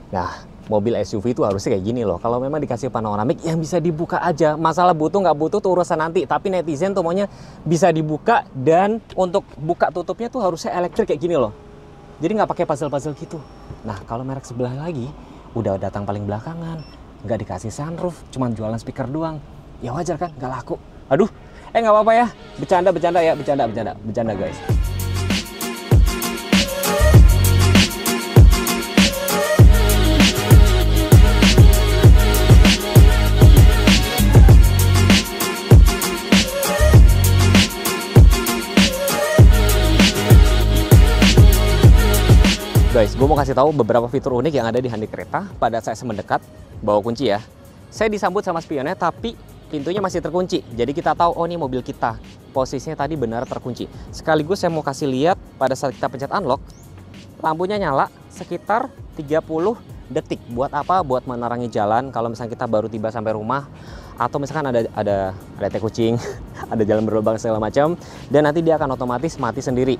Nah, mobil SUV itu harusnya kayak gini loh. Kalau memang dikasih panoramik yang bisa dibuka aja. Masalah butuh nggak butuh tuh urusan nanti. Tapi netizen tuh maunya bisa dibuka, dan untuk buka tutupnya tuh harusnya elektrik kayak gini loh. Jadi nggak pakai puzzle-puzzle gitu. Nah, kalau merek sebelah lagi udah datang paling belakangan, nggak dikasih sunroof, cuman jualan speaker doang. Ya wajar kan, nggak laku. Aduh, nggak apa-apa ya. Bercanda ya, bercanda guys. Guys, gue mau kasih tahu beberapa fitur unik yang ada di Hyundai Creta pada saat saya mendekat bawa kunci ya. Saya disambut sama spionnya, tapi pintunya masih terkunci. Jadi kita tahu, oh ini mobil kita. Posisinya tadi benar terkunci. Sekaligus saya mau kasih lihat pada saat kita pencet unlock, lampunya nyala sekitar 30 detik. Buat apa? Buat menerangi jalan kalau misalnya kita baru tiba sampai rumah, atau misalkan ada teh kucing, ada jalan berlubang segala macam, dan nanti dia akan otomatis mati sendiri.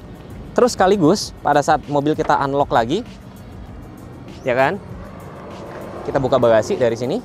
Terus sekaligus pada saat mobil kita unlock lagi, ya kan, kita buka bagasi dari sini.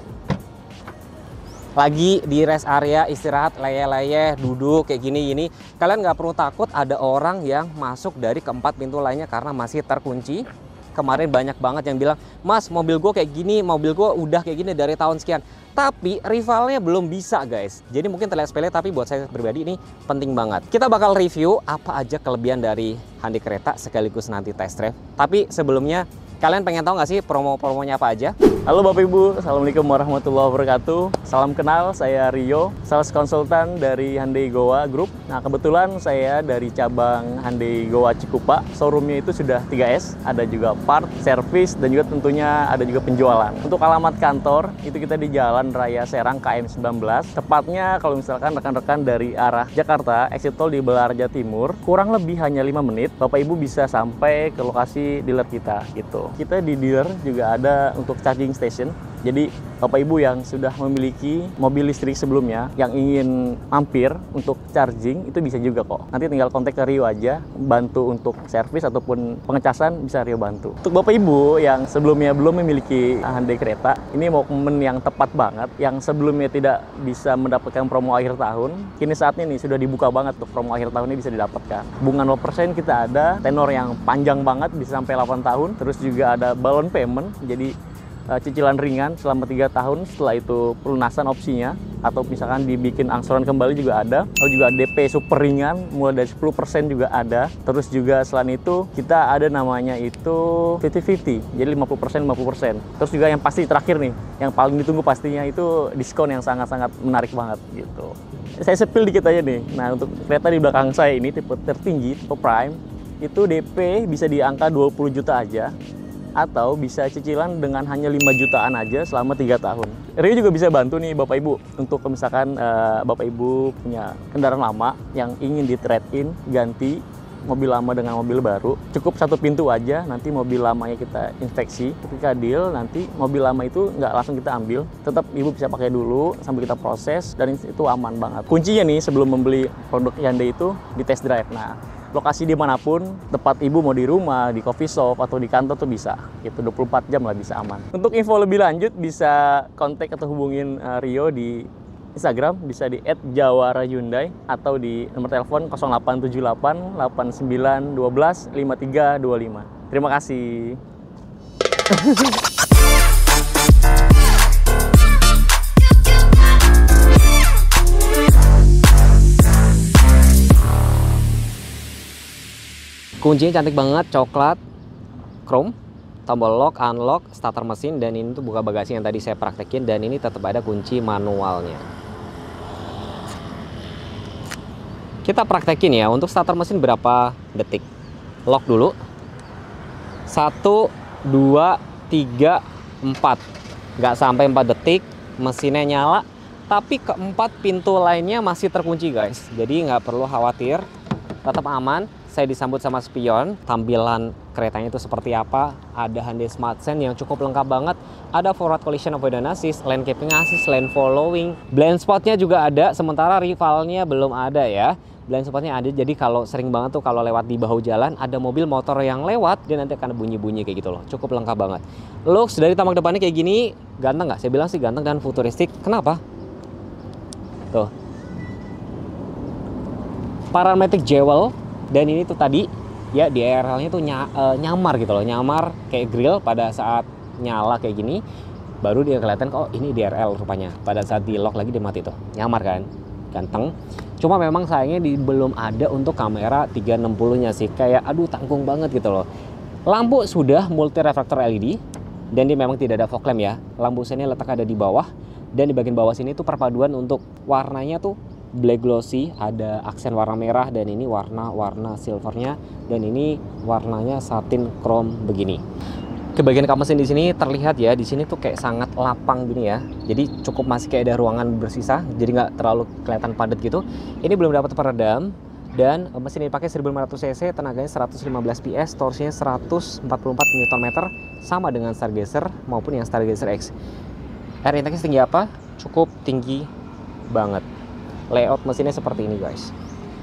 Lagi di rest area istirahat, leyeh-leyeh, duduk kayak gini. Kalian nggak perlu takut ada orang yang masuk dari keempat pintu lainnya karena masih terkunci. Kemarin banyak banget yang bilang, Mas, mobil gue kayak gini, mobil gue udah kayak gini dari tahun sekian. Tapi rivalnya belum bisa guys. Jadi mungkin terlihat sepele, tapi buat saya pribadi ini penting banget. Kita bakal review apa aja kelebihan dari Hyundai Creta sekaligus nanti test drive. Tapi sebelumnya, kalian pengen tahu nggak sih promo-promonya apa aja? Halo Bapak Ibu, Assalamualaikum warahmatullahi wabarakatuh. Salam kenal, saya Rio, sales konsultan dari Hyundai Goa Group. Nah, kebetulan saya dari cabang Hyundai Goa Cikupa. Showroomnya itu sudah 3S, ada juga part, service, dan juga tentunya ada juga penjualan. Untuk alamat kantor, itu kita di Jalan Raya Serang KM19. Tepatnya kalau misalkan rekan-rekan dari arah Jakarta, exit tol di Belarja Timur, kurang lebih hanya 5 menit, Bapak Ibu bisa sampai ke lokasi dealer kita gitu. Kita di dealer juga ada untuk charging station. Jadi Bapak Ibu yang sudah memiliki mobil listrik sebelumnya yang ingin mampir untuk charging itu bisa juga kok. Nanti tinggal kontak ke Rio aja, bantu untuk servis ataupun pengecasan bisa Rio bantu. Untuk Bapak Ibu yang sebelumnya belum memiliki Hyundai Creta, ini momen yang tepat banget. Yang sebelumnya tidak bisa mendapatkan promo akhir tahun, kini saatnya nih sudah dibuka banget untuk promo akhir tahun ini bisa didapatkan. Bunga 0% kita ada, tenor yang panjang banget bisa sampai 8 tahun, terus juga ada balloon payment, jadi cicilan ringan selama 3 tahun, setelah itu pelunasan opsinya, atau misalkan dibikin angsuran kembali juga ada. Lalu juga DP super ringan mulai dari 10% juga ada. Terus juga selain itu kita ada namanya itu 50-50, jadi 50%. Terus juga yang pasti terakhir nih, yang paling ditunggu pastinya itu diskon yang sangat-sangat menarik banget gitu. Saya sepil dikit aja nih. Nah, untuk kereta di belakang saya ini tipe tertinggi, tipe Prime, itu DP bisa di angka 20 juta aja, atau bisa cicilan dengan hanya 5 jutaan aja selama 3 tahun. Rio juga bisa bantu nih Bapak Ibu untuk misalkan Bapak Ibu punya kendaraan lama yang ingin di trade in, ganti mobil lama dengan mobil baru. Cukup satu pintu aja, nanti mobil lamanya kita inspeksi. Ketika deal, nanti mobil lama itu nggak langsung kita ambil. Tetap Ibu bisa pakai dulu sambil kita proses, dan itu aman banget. Kuncinya nih sebelum membeli produk Hyundai itu di test drive. Nah, lokasi dimanapun, tempat Ibu mau di rumah, di coffee shop, atau di kantor tuh bisa. Itu 24 jam lah bisa aman. Untuk info lebih lanjut bisa kontak atau hubungin Rio di Instagram, bisa di @jawara_hyundai, atau di nomor telepon 0878 8912 5325. Terima kasih. Kuncinya cantik banget, coklat, chrome, tombol lock, unlock, starter mesin, dan ini tuh buka bagasi yang tadi saya praktekin, dan ini tetap ada kunci manualnya. Kita praktekin ya, untuk starter mesin berapa detik. Lock dulu. 1, 2, 3, 4. Nggak sampai 4 detik, mesinnya nyala, tapi keempat pintu lainnya masih terkunci guys. Jadi nggak perlu khawatir, tetap aman. saya disambut sama spion. Tampilan keretanya itu seperti apa? Ada Hyundai Smart Sense yang cukup lengkap banget. Ada forward collision avoidance assist, lane keeping assist, lane following. Blind spotnya juga ada, sementara rivalnya belum ada ya. Blind spotnya ada, jadi kalau sering banget tuh kalau lewat di bahu jalan ada mobil motor yang lewat, dia nanti akan bunyi-bunyi kayak gitu loh. Cukup lengkap banget. Looks dari tamak depannya kayak gini, ganteng nggak? Saya bilang sih ganteng dan futuristik. Kenapa? Tuh. Parametric jewel, dan ini tuh tadi ya di ARL-nya tuh nyamar gitu loh, nyamar kayak grill pada saat nyala kayak gini. Baru dia kelihatan kok ini DRL rupanya. Pada saat di lock lagi dia mati tuh. Nyamar kan? Ganteng. Cuma memang sayangnya belum ada untuk kamera 360-nya sih. Kayak aduh tanggung banget gitu loh. Lampu sudah multi refraktor LED dan dia memang tidak ada fog lamp ya. Lampu sini letak ada di bawah dan di bagian bawah sini tuh perpaduan untuk warnanya tuh black glossy, ada aksen warna merah dan ini warna silvernya dan ini warnanya satin chrome begini. Ke bagian kap mesin di sini terlihat ya, di sini tuh kayak sangat lapang gini ya. Jadi cukup masih kayak ada ruangan bersisa, jadi nggak terlalu kelihatan padat gitu. Ini belum dapat peredam dan mesin ini pakai 1500 cc, tenaganya 115 PS, torsinya 144 Nm, sama dengan Stargazer maupun yang Stargazer X. Air intake setinggi apa? Cukup tinggi banget. Layout mesinnya seperti ini guys.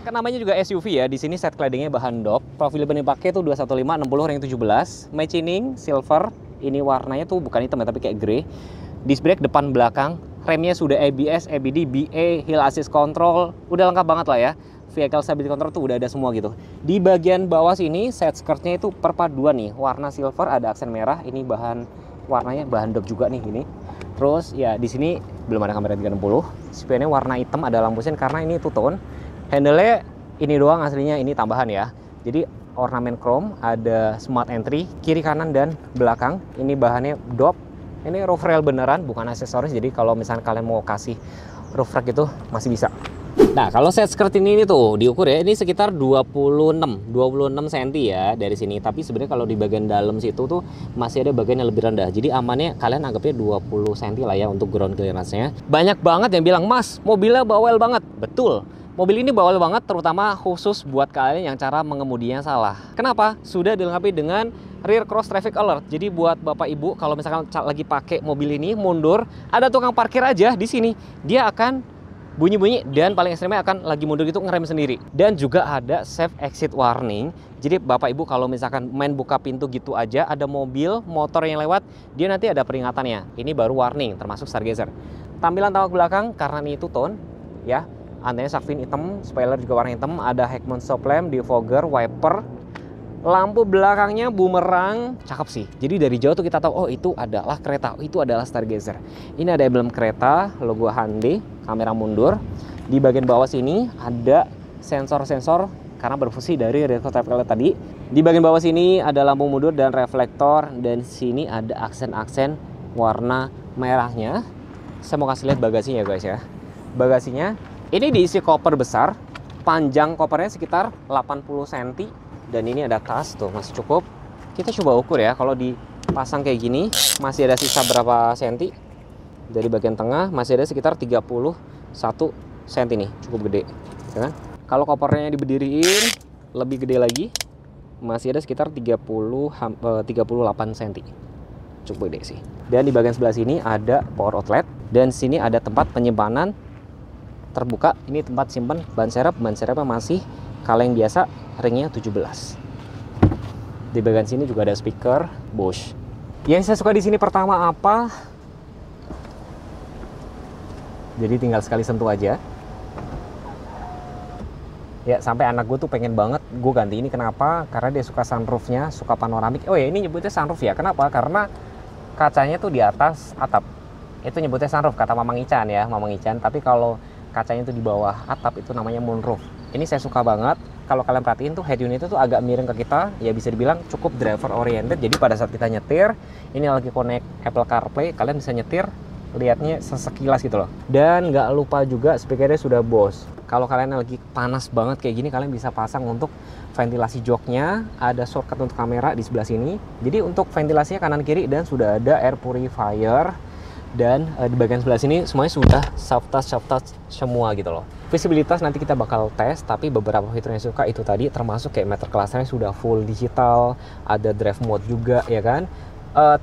Kan namanya juga SUV ya, di sini set claddingnya bahan DOP. Profil ban yang dipakai tuh 215 60 ring 17, machining silver. Ini warnanya tuh bukan hitam ya, tapi kayak grey. Disc brake depan belakang, remnya sudah ABS, ABD, BA, hill assist control, udah lengkap banget lah ya. Vehicle stability control tuh udah ada semua gitu. Di bagian bawah sini set skirtnya itu perpaduan nih, warna silver ada aksen merah. Ini warnanya bahan DOP juga nih ini. Terus ya di sini belum ada kamera 360. Spionnya warna hitam, ada lampu sen karena ini two tone. Handle-nya ini doang aslinya, ini tambahan ya. Jadi ornamen chrome, ada smart entry, kiri kanan dan belakang. Ini bahannya DOP. Ini roof rail beneran, bukan aksesoris. Jadi kalau misalnya kalian mau kasih roof rack itu masih bisa. Nah, kalau set skirt ini tuh diukur ya, ini sekitar 26 cm ya dari sini. Tapi sebenarnya kalau di bagian dalam situ tuh masih ada bagian yang lebih rendah. Jadi amannya kalian anggapnya 20 cm lah ya untuk ground clearance-nya. Banyak banget yang bilang, "Mas, mobilnya bawel banget." Betul. Mobil ini bawel banget, terutama khusus buat kalian yang cara mengemudinya salah. Kenapa? Sudah dilengkapi dengan rear cross traffic alert. Jadi buat bapak ibu kalau misalkan lagi pakai mobil ini mundur, ada tukang parkir aja di sini, dia akan bunyi-bunyi dan paling ekstrimnya akan lagi mundur gitu ngerem sendiri. Dan juga ada safe exit warning. Jadi bapak ibu kalau misalkan main buka pintu gitu aja, ada mobil, motor yang lewat, dia nanti ada peringatannya. Ini baru warning, termasuk Stargazer. Tampilan tamak belakang karena ini two tone ya. Antena shark fin hitam, spoiler juga warna hitam, ada head mount stop lamp, defogger, wiper, lampu belakangnya bumerang, cakep sih. Jadi dari jauh tuh kita tahu, oh itu adalah kereta, oh, itu adalah Stargazer. Ini ada emblem kereta, logo Hyundai, kamera mundur. Di bagian bawah sini ada sensor-sensor karena berfungsi dari rear cross traffic alert tadi. Di bagian bawah sini ada lampu mundur dan reflektor, dan sini ada aksen-aksen warna merahnya. Saya mau kasih lihat bagasinya guys ya. Bagasinya ini diisi koper besar, panjang kopernya sekitar 80 cm, dan ini ada tas tuh masih cukup. Kita coba ukur ya, kalau dipasang kayak gini masih ada sisa berapa senti. Dari bagian tengah masih ada sekitar 31 cm nih, cukup gede ya kan? Kalau kopernya diberdiriin lebih gede lagi, masih ada sekitar 38 cm, cukup gede sih. Dan di bagian sebelah sini ada power outlet, dan sini ada tempat penyimpanan terbuka. Ini tempat simpan ban serepnya masih kaleng biasa, ringnya 17. Di bagian sini juga ada speaker Bosch. Yang saya suka di sini pertama apa? Jadi tinggal sekali sentuh aja. Ya sampai anak gue tuh pengen banget gue ganti ini. Kenapa? Karena dia suka sunroofnya, suka panoramik. Oh ya ini nyebutnya sunroof ya. Kenapa? Karena kacanya tuh di atas atap. Itu nyebutnya sunroof kata Mamang Ican ya, Mamang Ican. Tapi kalau kacanya itu di bawah atap itu namanya moonroof. Ini saya suka banget. Kalau kalian perhatiin tuh head unit itu tuh agak miring ke kita, ya bisa dibilang cukup driver oriented. Jadi pada saat kita nyetir, ini lagi connect Apple CarPlay, kalian bisa nyetir lihatnya sesekilas gitu loh. Dan nggak lupa juga speakernya sudah Bose. Kalau kalian lagi panas banget kayak gini, kalian bisa pasang untuk ventilasi joknya. Ada shortcut untuk kamera di sebelah sini. Jadi untuk ventilasinya kanan kiri, dan sudah ada air purifier. Dan di bagian sebelah sini semuanya sudah soft touch semua gitu loh. Visibilitas nanti kita bakal tes, tapi beberapa fitur yang suka itu tadi termasuk kayak meter clusternya sudah full digital, ada drive mode juga ya kan.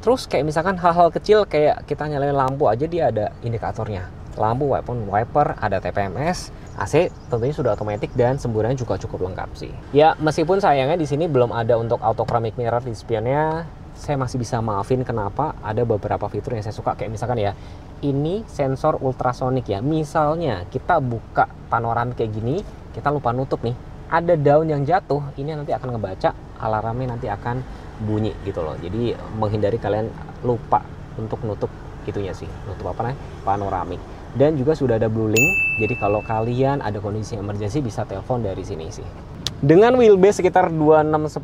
Terus kayak misalkan hal-hal kecil kayak kita nyalain lampu aja dia ada indikatornya. Lampu walaupun wiper, ada TPMS, AC tentunya sudah otomatis dan semburannya juga cukup lengkap sih. Ya meskipun sayangnya di sini belum ada untuk auto ceramic mirror di spionnya, saya masih bisa maafin kenapa ada beberapa fitur yang saya suka kayak misalkan ya ini sensor ultrasonic ya. Misalnya kita buka panoramik kayak gini, kita lupa nutup nih, ada daun yang jatuh, ini nanti akan ngebaca alarmnya nanti akan bunyi gitu loh. Jadi menghindari kalian lupa untuk nutup itunya sih, nutup apa namanya panoramik. Dan juga sudah ada blue link, jadi kalau kalian ada kondisi emergency bisa telepon dari sini sih. Dengan wheelbase sekitar 2610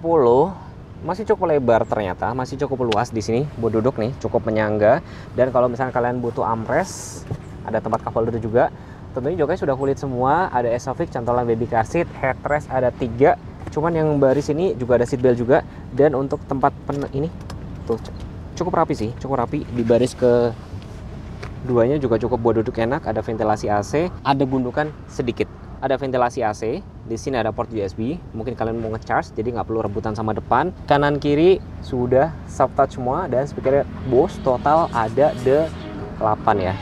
masih cukup lebar ternyata, masih cukup luas di sini buat duduk nih, cukup menyangga. Dan kalau misalnya kalian butuh armrest, ada tempat cup holder juga. Tentunya joknya sudah kulit semua, ada Esofix, cantolan baby car seat, headrest ada 3. Cuman yang baris ini juga ada seat belt juga. Dan untuk tempat ini tuh cukup rapi sih, cukup rapi. Di baris ke duanya juga cukup buat duduk enak, ada ventilasi AC, ada gundukan sedikit. Ada ventilasi AC, di sini ada port USB, mungkin kalian mau nge-charge, jadi nggak perlu rebutan sama depan. Kanan kiri sudah soft touch semua, dan speakernya Bose total ada 8 ya.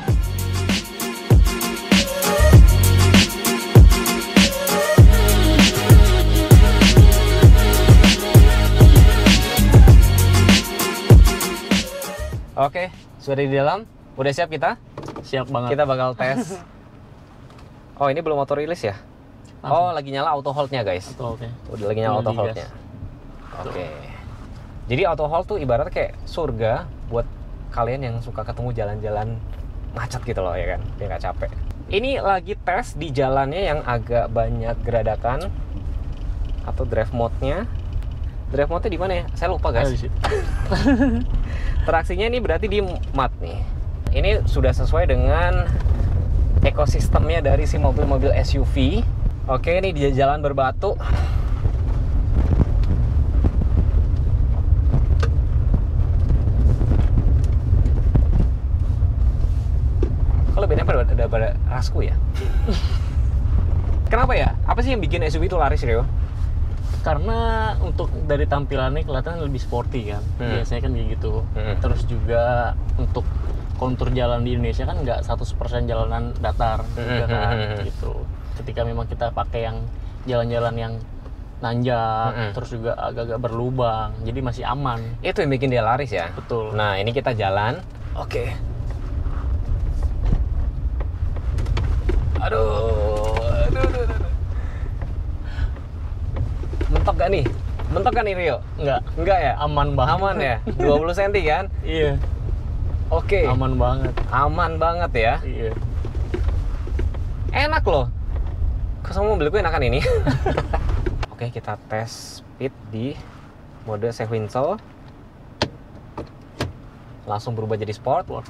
Oke, sudah di dalam, udah siap kita? Siap banget. Kita bakal tes. Oh ini belum auto release ya? Oh lagi nyala auto hold-nya guys. Oke. Udah lagi nyala auto hold-nya. Oke. Jadi auto hold tuh ibaratnya kayak surga buat kalian yang suka ketemu jalan-jalan macet gitu loh ya kan, biar nggak capek. Ini lagi tes di jalannya yang agak banyak geradakan atau drive mode-nya. Drive mode-nya di mana ya? Saya lupa guys. Traksinya ini berarti di mat nih. Ini sudah sesuai dengan ekosistemnya dari si mobil-mobil SUV. Oke, ini di jalan berbatu. Kalau bedanya pada rasku ya. Kenapa ya? Apa sih yang bikin SUV itu laris, Rio? Karena untuk dari tampilannya kelihatan lebih sporty kan. Biasanya kan kayak gitu. Terus juga untuk kontur jalan di Indonesia kan nggak 100% jalanan datar juga kan gitu. Ketika memang kita pakai yang jalan-jalan yang nanjak, terus juga agak-agak berlubang, jadi masih aman. Itu yang bikin dia laris ya. Betul. Nah ini kita jalan. Oke. Aduh. Mentok gak nih? Mentok kan nih Rio? Enggak ya? Aman banget. Aman ya? 20 cm kan? Iya. Oke. Aman banget. Aman banget ya? Iya. Enak loh. Kok sama mobilku enakan ini? Oke, kita tes speed di mode sequential. Langsung berubah jadi sport. 1,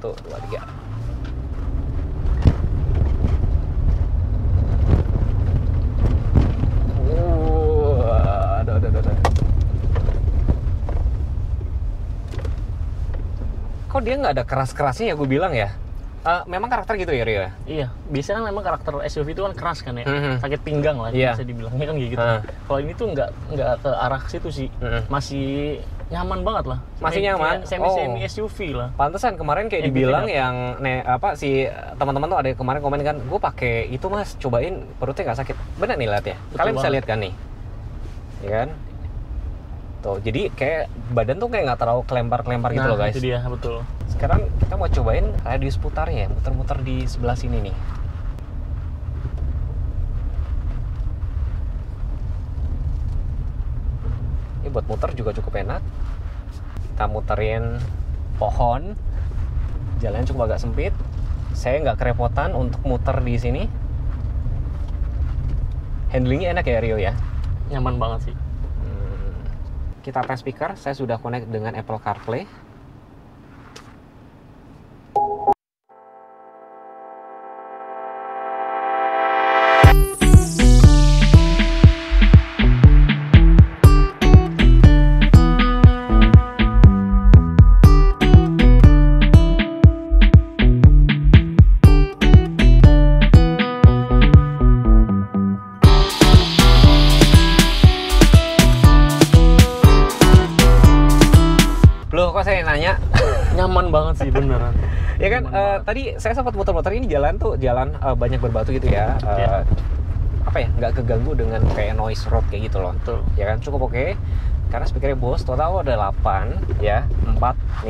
2, 3. Kok dia nggak ada keras-kerasnya ya gue bilang ya? Memang karakter gitu ya Rio? Iya, biasanya kan memang karakter SUV itu kan keras kan ya, sakit pinggang lah, bisa dibilangnya kan kayak gitu. Kalau ini tuh nggak ke arah situ sih, masih nyaman banget lah. Masih nyaman? Semi SUV lah. Pantesan kemarin kayak dibilang yang si teman-teman tuh ada kemarin komen kan, gue pakai itu mas, cobain perutnya nggak sakit. Benar nih lihat ya? Kalian bisa lihat kan nih, ya kan? Tuh, jadi kayak badan tuh kayak nggak terlalu kelempar-kelempar gitu loh guys. Itu dia, betul. Sekarang kita mau cobain radius putarnya ya, muter-muter di sebelah sini nih. Ini buat muter juga cukup enak. Kita muterin pohon, jalannya cukup agak sempit. Saya nggak kerepotan untuk muter di sini. Handlingnya enak ya Rio ya? Nyaman banget sih. Kita tes speaker, saya sudah connect dengan Apple CarPlay. tanya. Nyaman banget sih beneran. Ya kan, tadi saya sempat muter-muter ini jalan banyak berbatu gitu ya. Apa ya, nggak keganggu dengan kayak noise road kayak gitu loh. Betul. Ya kan, cukup oke. Karena speakernya Bose total ada 8 ya, 4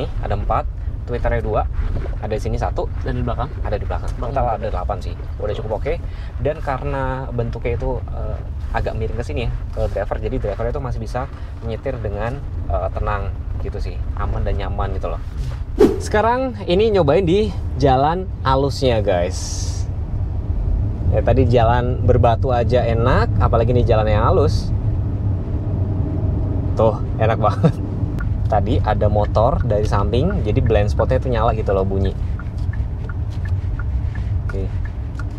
nih, ada 4, tweeternya 2, ada di sini 1, Dan di belakang? ada di belakang. Total ada 8 sih, udah cukup oke. Dan karena bentuknya itu agak miring ke sini ya, ke driver, jadi driver itu masih bisa menyetir dengan tenang gitu sih, aman dan nyaman gitu loh. Sekarang ini nyobain di jalan halusnya guys. Ya tadi jalan berbatu aja enak, apalagi nih jalan yang halus. Tuh, enak banget. Tadi ada motor dari samping, jadi blind spotnya itu nyala gitu loh bunyi. Oke.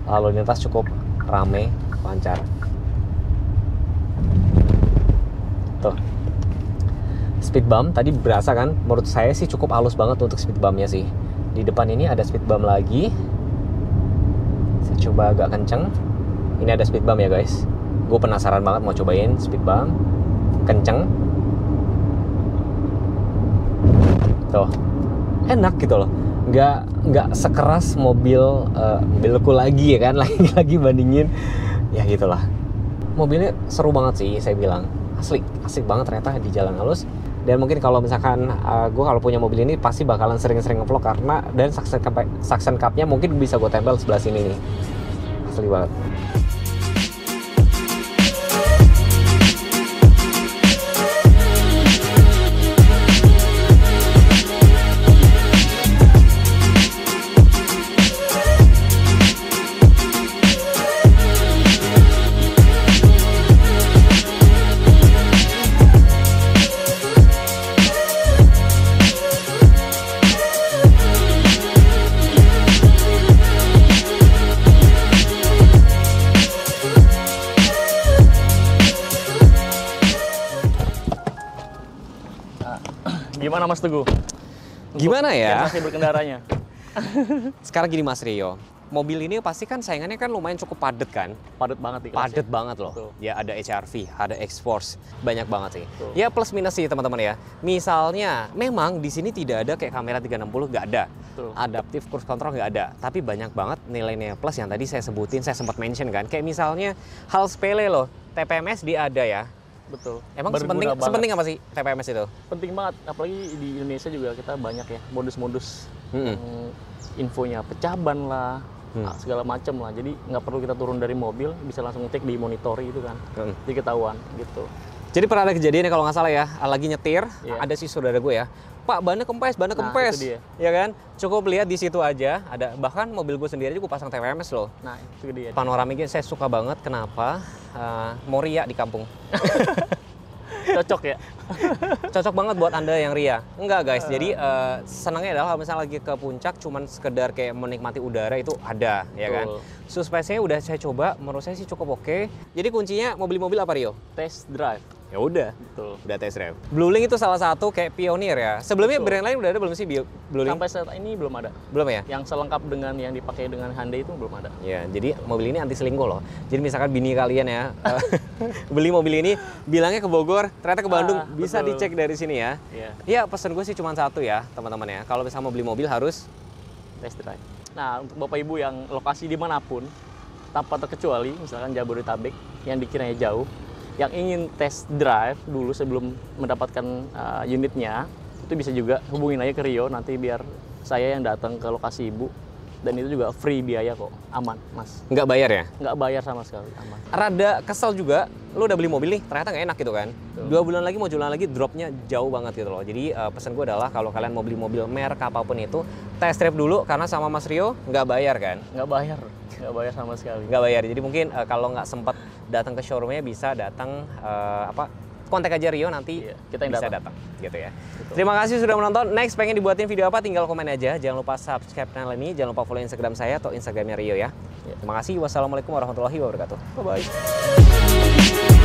Lalu lintas cukup rame, lancar. Tuh. Speed bump tadi berasa kan? Menurut saya sih cukup halus banget untuk speed bumpnya sih. Di depan ini ada speed bump lagi. Saya coba agak kenceng. Ini ada speed bump ya guys. Gue penasaran banget mau cobain speed bump. Kenceng. Tuh, enak gitu loh. Nggak sekeras mobilku lagi ya kan. Lagi bandingin. Ya gitulah. Mobilnya seru banget sih saya bilang. Asik banget ternyata di jalan halus. Dan mungkin kalau misalkan gue kalau punya mobil ini pasti bakalan sering-sering ngevlog karena dan suction cup-nya mungkin bisa gue tempel sebelah sini nih. Asli banget. Gimana Mas Teguh? Gimana ya? Masih berkendaranya. Sekarang gini Mas Rio, mobil ini pasti kan saingannya kan lumayan cukup padat kan? Padat banget di kelasnya. Padat banget loh. Betul. Ya ada HR-V, ada X-Force, banyak banget sih. Betul. Ya plus minus sih teman-teman ya. Misalnya, memang di sini tidak ada kayak kamera 360, nggak ada. Betul. Adaptive cruise control nggak ada. Tapi banyak banget nilai-nilai plus yang tadi saya sebutin, saya sempat mention kan. Kayak misalnya hal sepele loh, TPMS dia ada ya. Betul. Emang Berguna banget. sepenting apa sih TPMS itu? Penting banget, apalagi di Indonesia juga kita banyak ya modus-modus yang infonya pecah ban lah, segala macam lah. Jadi nggak perlu kita turun dari mobil, bisa langsung cek di monitor itu kan, jadi ketahuan gitu. Jadi pernah ada kejadian ya kalau nggak salah ya, lagi nyetir, Iya. ada si saudara gue ya, Pak bannya kempes, itu dia. ya kan? Cukup lihat di situ aja, ada bahkan mobil gue sendiri aja gue pasang TPMS loh. Nah itu dia. Panoramiknya saya suka banget, kenapa? Mau ria di kampung. Cocok ya. Cocok banget buat Anda yang ria. Enggak guys, jadi senangnya adalah kalau misalnya lagi ke puncak cuman sekedar kayak menikmati udara itu ada, ya kan? Betul. Suspensinya udah saya coba, menurut saya sih cukup oke. Jadi kuncinya mau beli mobil apa Rio? Test drive. Ya udah. Betul. Udah test drive. Bluelink itu salah satu kayak pionir ya. Sebelumnya Betul. brand lain udah ada belum sih Bluelink? Sampai saat ini belum ada. Belum ya? Yang selengkap dengan yang dipakai dengan Hyundai itu belum ada. Ya, jadi mobil ini anti selingkuh loh. Jadi misalkan bini kalian ya beli mobil ini, bilangnya ke Bogor, ternyata ke Bandung, bisa betul. dicek dari sini ya. Iya. Ya, pesan gue sih cuma satu ya, teman-teman ya. Kalau misalnya mau beli mobil harus Test drive. Nah untuk bapak ibu yang lokasi dimanapun tanpa terkecuali, misalkan Jabodetabek yang dikiranya jauh, yang ingin test drive dulu sebelum mendapatkan unitnya, itu bisa juga hubungin aja ke Rio, nanti biar saya yang datang ke lokasi ibu, dan itu juga free biaya kok, aman Mas. nggak bayar ya. Nggak bayar sama sekali, aman. Rada kesel juga, lu udah beli mobil nih, ternyata nggak enak gitu kan. 2 bulan lagi mau jualan lagi, dropnya jauh banget gitu loh. Jadi pesan gue adalah kalau kalian mau beli mobil merek apapun itu, test drive dulu, karena sama Mas Rio nggak bayar kan. Nggak bayar sama sekali. Nggak bayar, jadi mungkin kalau nggak sempat datang ke showroomnya bisa datang kontak aja Rio, nanti Iya, kita yang bisa datang. datang gitu ya. Betul. Terima kasih sudah menonton. Next pengen dibuatin video apa, tinggal komen aja. Jangan lupa subscribe channel ini, jangan lupa follow Instagram saya atau Instagramnya Rio ya. Iya. Terima kasih. Wassalamualaikum warahmatullahi wabarakatuh. Bye bye.